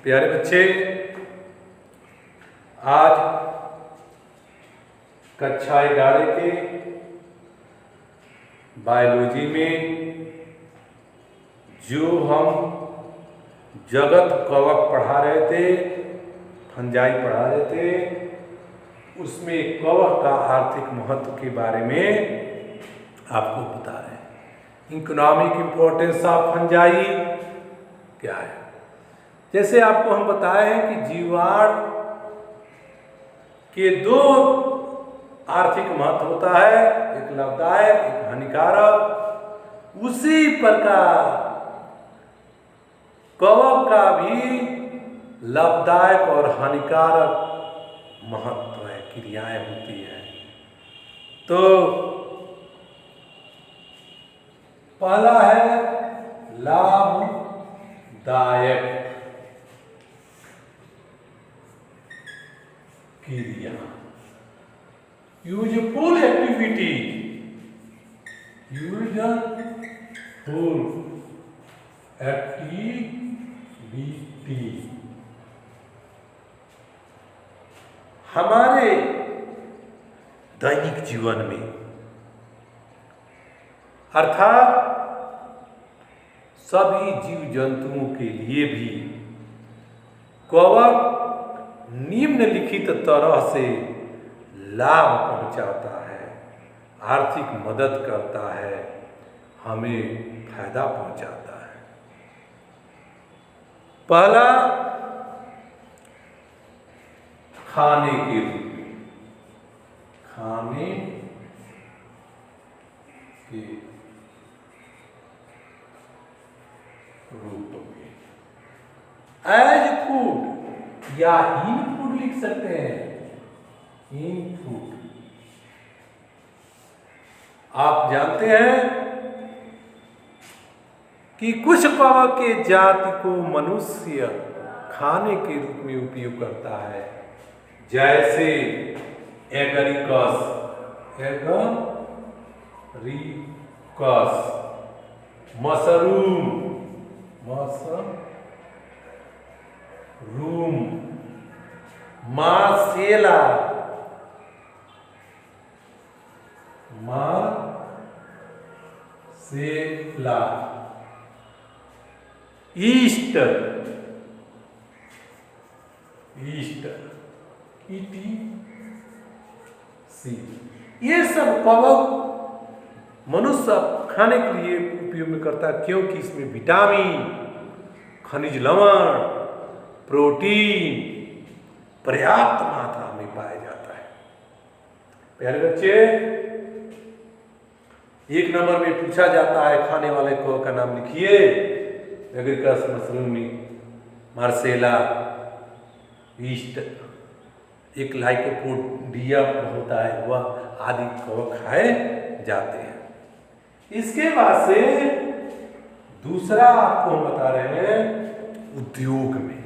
प्यारे बच्चे, आज कक्षा 11 के बायोलॉजी में जो हम जगत कवक पढ़ा रहे थे, फंजाई पढ़ा रहे थे, उसमें कवक का आर्थिक महत्व के बारे में आपको बता रहे हैं। इकोनॉमिक इंपॉर्टेंस ऑफ फंजाई क्या है। जैसे आपको हम बताए हैं कि जीवाणु के दो आर्थिक महत्व होता है, एक लाभदायक, एक हानिकारक। उसी प्रकार कवक का भी लाभदायक और हानिकारक महत्व है, क्रियाएं होती है। तो पहला है लाभदायक क्रिया, यूजफुल एक्टिविटी, यूजफुल एक्टिविटी हमारे दैनिक जीवन में, अर्थात सभी जीव जंतुओं के लिए भी कवक निम्नलिखित तरह से लाभ पहुंचाता है, आर्थिक मदद करता है, हमें फायदा पहुंचाता है। पहला, खाने के रूप में, खाने के रूप में एज फूड या इन फूड लिख सकते हैं, इन फूड। आप जानते हैं कि कुछ कवक के जाति को मनुष्य खाने के रूप में उपयोग करता है, जैसे एगरिकस, मशरूम, मासेला, ईस्ट, ये सब कवक मनुष्य खाने के लिए उपयोग में करता है, क्योंकि इसमें विटामिन, खनिज लवण, प्रोटीन पर्याप्त मात्रा में पाया जाता है। प्यारे बच्चे, एक नंबर में पूछा जाता है खाने वाले कवक का नाम लिखिए। एगरिकस, मशरूमी, मार्सेला, ईस्ट, एक लाइकोपोडिया होता है, वह आदि कवक खाए जाते हैं। इसके बाद से दूसरा आपको हम बता रहे हैं, उद्योग में,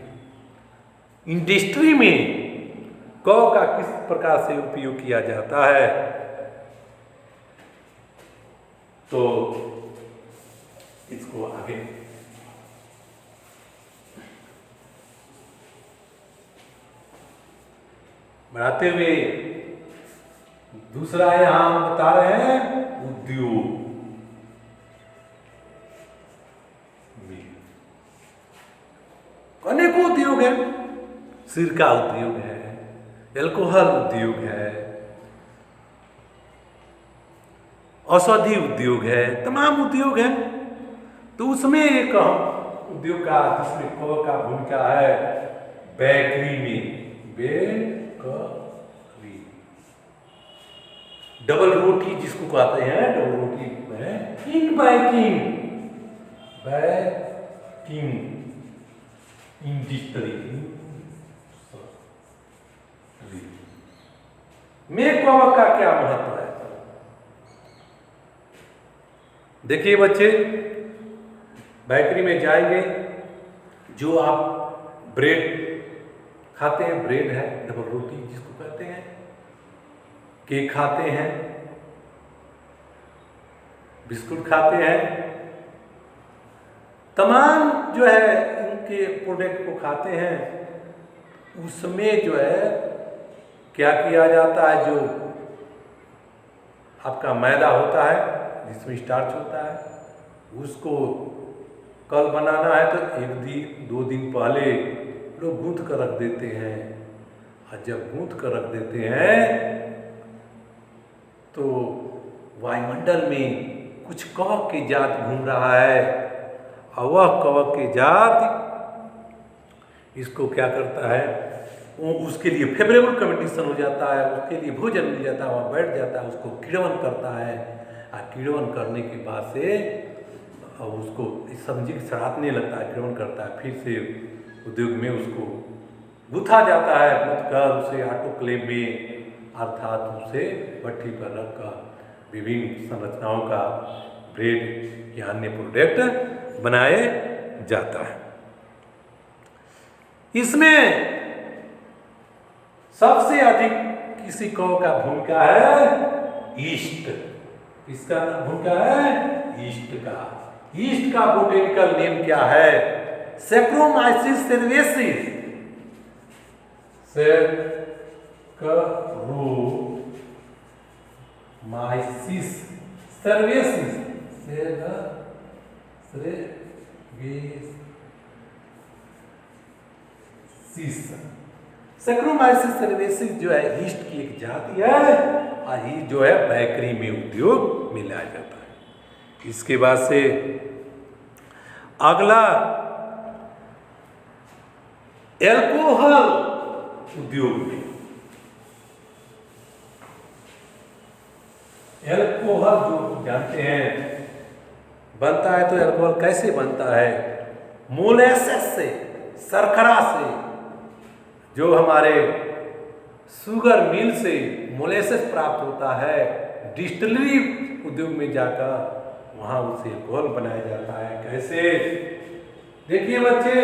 इंडस्ट्री में कवक का किस प्रकार से उपयोग किया जाता है। तो इसको आगे बढ़ाते हुए दूसरा यहां हम बता रहे हैं, उद्योग में अनेकों उद्योग है। सिरका उद्योग है, एल्कोहल उद्योग है, औषधि उद्योग है, तमाम उद्योग है। तो उसमें एक उद्योग का जिसमें कवक का भूमिका है, बेकरी में, डबल रोटी जिसको कहते हैं, डबल रोटी में इन बेकिंग इंडस्ट्री में कवक का क्या महत्व है। देखिए बच्चे, बेकरी में जाएंगे, जो आप ब्रेड खाते हैं, ब्रेड है, डबल रोटी जिसको कहते हैं, केक खाते हैं, बिस्कुट खाते हैं, तमाम जो है के प्रोडक्ट को खाते हैं उसमें जो है क्या किया जाता है, जो आपका मैदा होता है जिसमें स्टार्च होता है, उसको कल बनाना है तो 1-2 दिन पहले लोग गूंथ कर रख देते हैं। और जब गूंथ कर रख देते हैं तो वायुमंडल में कुछ कवक की जात घूम रहा है और वह कवक की जात इसको क्या करता है, वो उसके लिए फेवरेबल कंडीशन हो जाता है, उसके लिए भोजन मिल जाता है, वहाँ बैठ जाता है, उसको किड़वन करता है। और किड़वन करने के बाद से उसको सब्जी सड़ाने लगता है, किड़वन करता है, फिर से उद्योग में उसको गूथा जाता है, गूथ कर उसे ऑटोक्लेव में अर्थात उसे भट्टी पर रखकर विभिन्न संरचनाओं का ब्रेड या अन्य प्रोडक्ट बनाए जाता है। इसमें सबसे अधिक किसी कवक का भूमिका है ईस्ट। इसका भूमिका है ईस्ट का। ईस्ट का बोटेनिकल नेम क्या है? सैक्रोमाइसिस सर्वेसिस। सैक्रोमाइसिस सर्वेसिस। सैक्रोमाइसिस सर्वेसिस जो है ईस्ट की एक जाति है और ये जो है बेकरी में उद्योग में लाया जाता है। इसके बाद से अगला एल्कोहल उद्योग में। एल्कोहल जो जानते हैं बनता है, तो एल्कोहल कैसे बनता है? मोलेसेस से, शर्करा से, जो हमारे शुगर मिल से मोलेसेस प्राप्त होता है, डिस्टिलरी उद्योग में जाकर वहां उसे एल्कोहल बनाया जाता है। कैसे? देखिए बच्चे,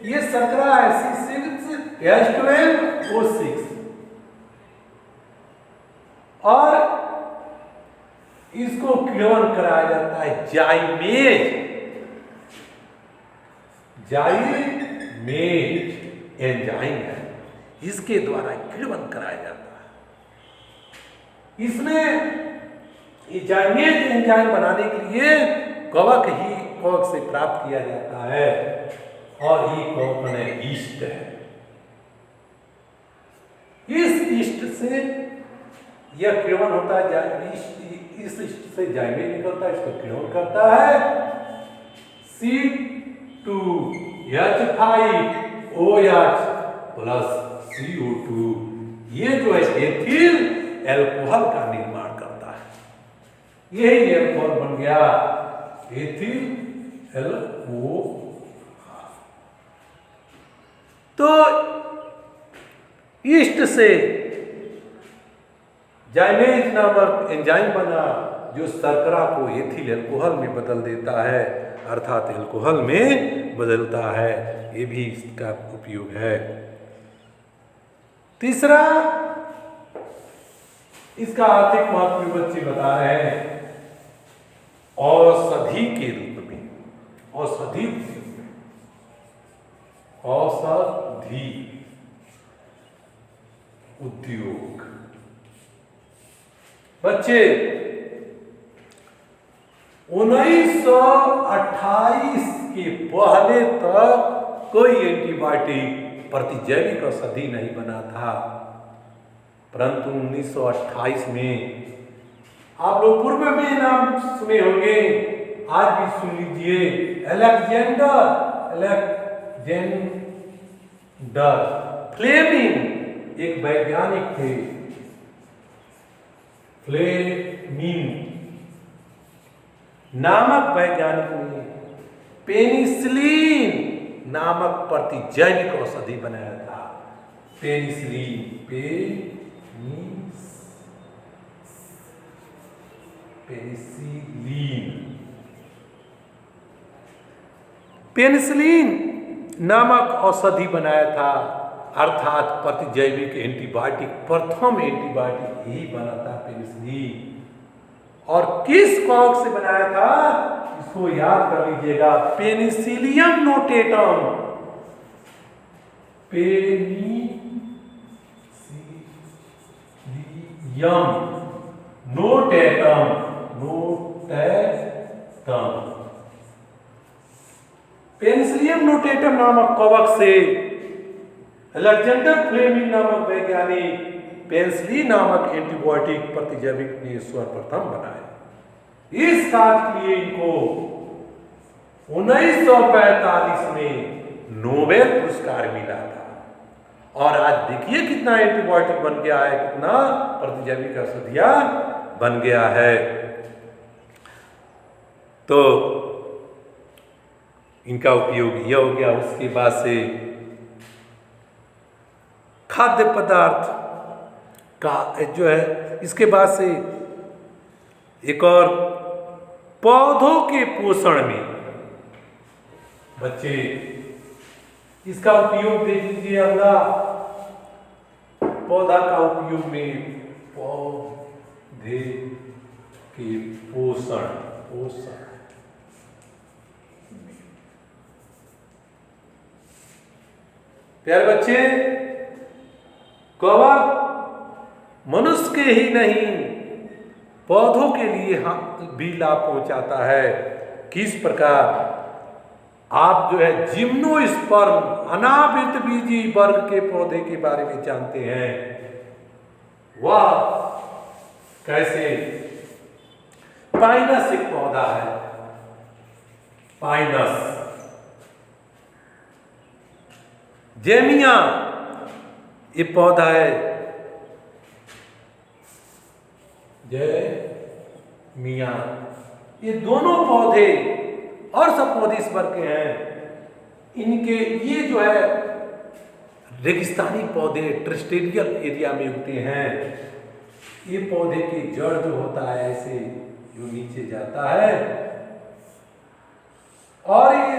ये शर्करा है C6H12O6 और इसको किण्वन कराया जाता है जाइमेज एंजाइम है, इसके द्वारा किण्वन कराया जाता है। इसमें जाइमेज एंजाइम बनाने के लिए कवक से प्राप्त किया जाता है और ये कवक में ईस्ट है। इस ईस्ट से यह किण्वन होता है, इस ईस्ट से जाइमेज निकलता है, इसको किण्वन करता है C2H5OH प्लस CO2। ये जो है एथिल एल्कोहल का निर्माण करता है। यही एल्कोहल बन गया एथिल एल्कोहल। तो ईस्ट से जाइमेज नामक एंजाइम बना जो शर्करा को एथिल एल्कोहल में बदल देता है, अर्थात एल्कोहल में बदलता है। ये भी इसका उपयोग है। तीसरा, इसका आर्थिक महत्व बच्चे बता रहे हैं औषधि के रूप में। औषधि उद्योग। बच्चे 1928 के पहले तक कोई एंटीबायोटिक प्रतिजैविक औषधि नहीं बना था, परंतु 1928 में, आप लोग पूर्व में नाम सुने होंगे, आज भी सुन लीजिए, अलेक्जेंडर फ्लेमिंग एक वैज्ञानिक थे। फ्लेमिंग नामक वैज्ञानिक ने पेनिसिलिन नामक प्रतिजैविक औषधि बनाया था। पेनिसिलिन नामक औषधि बनाया था, अर्थात प्रतिजैविक एंटीबायोटिक, प्रथम एंटीबायोटिक यही बना था पेनिसिलिन। और किस कॉक से बनाया था इसको याद कर लीजिएगा, Penicillium notatum. Penicillium notatum, notatum. Penicillium notatum नामक कवक से अलेक्जेंडर फ्लेमिंग नामक वैज्ञानिक पेनिसिलिन नामक एंटीबायोटिक प्रतिजैविक ने सर्वप्रथम बनाया। इस कार्य के लिए इनको 1945 में नोबेल पुरस्कार मिला था। और आज देखिए कितना एंटीबायोटिक बन गया है, कितना प्रतिजैविक औषधियां बन गया है। तो इनका उपयोग यह हो गया। उसके बाद से खाद्य पदार्थ का जो है, इसके बाद से एक और पौधों के पोषण में बच्चे इसका उपयोग देख लीजिए। पौधा का उपयोग में पौधे के पोषण प्यारे बच्चे, कवक मनुष्य के ही नहीं पौधों के लिए भी लाभ पहुंचाता है। किस प्रकार? आप जो है जिम्नोस्पर्म अनावृत बीजी वर्ग के पौधे के बारे में जानते हैं। वह कैसे? पाइनस एक पौधा है, पाइनस। जेमिया ये पौधा है, जेमिया। ये दोनों पौधे और सब पौधे इस वर्ग के हैं। इनके ये जो है रेगिस्तानी पौधे टेरेस्ट्रियल एरिया में उगते हैं। ये पौधे की जड़ जो होता है ऐसे जो नीचे जाता है और ये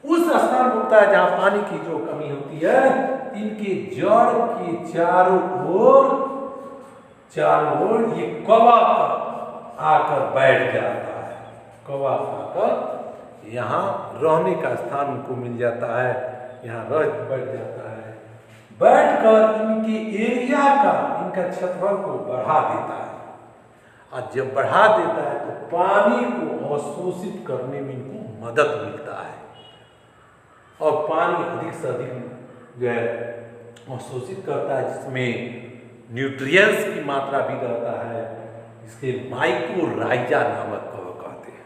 उस स्थान होता है जहां पानी की जो कमी होती है। इनके जड़ के चारों ओर ये कवक आकर बैठ जाता है। कवक आकर यहाँ रहने का स्थान उनको मिल जाता है, यहाँ बैठ जाता है। बैठकर इनके एरिया का, इनका क्षेत्रफल को बढ़ा देता है। और जब बढ़ा देता है तो पानी को अवशोषित करने में इनको मदद मिलता है। और पानी अधिक से अधिक जो है अवशोषित करता है, जिसमें न्यूट्रिएंट्स की मात्रा भी रहता है। इसके माइकोराइजा नामक कवक कहते हैं।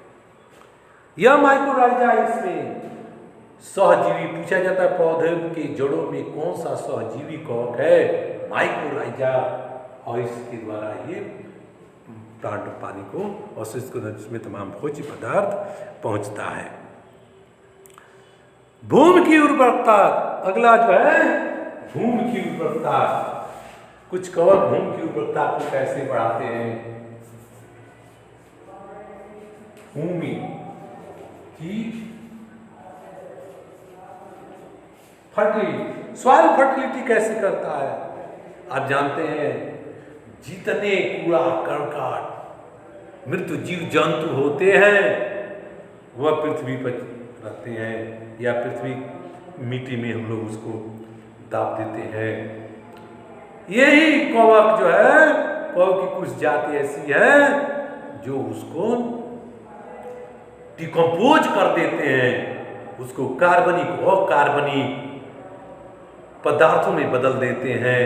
यह माइकोराइजा इसमें सहजीवी पूछा जाता है। पौधे के जड़ों में कौन सा सहजीवी कवक है? माइकोराइजा। और इसके द्वारा ये प्लांट पानी को अवशोषित करता है, जिसमें तमाम भोज्य पदार्थ पहुंचता है। भूमि की उर्वरकता, अगला जो है भूमि की उर्वरकता। कुछ कवक भूमि की उर्वरकता को कैसे बढ़ाते हैं? भूमि की फर्टिलिटी, सॉइल फर्टिलिटी कैसे करता है? आप जानते हैं जितने कूड़ा करकट मृत जीव जंतु होते हैं वह पृथ्वी पर रहते हैं, या पृथ्वी मिट्टी में हम लोग उसको दाब देते हैं। यही कवक जो है, कवक की कुछ जाति ऐसी है जो उसको डिकम्पोज कर देते हैं, उसको कार्बनिक और कार्बनिक पदार्थों में बदल देते हैं,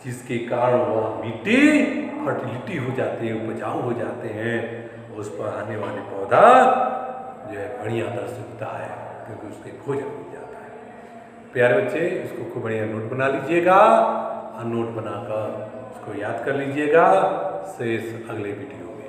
जिसके कारण वह मिट्टी फर्टिलिटी हो जाती है, उपजाऊ हो जाते हैं। उस पर आने वाले पौधा जो है बढ़िया तरह से उगता है, क्योंकि उसके भोजन मिल जाता है। प्यारे बच्चे, इसको खूब बढ़िया नोट बना लीजिएगा और नोट बनाकर उसको याद कर लीजिएगा। शेष अगले वीडियो में।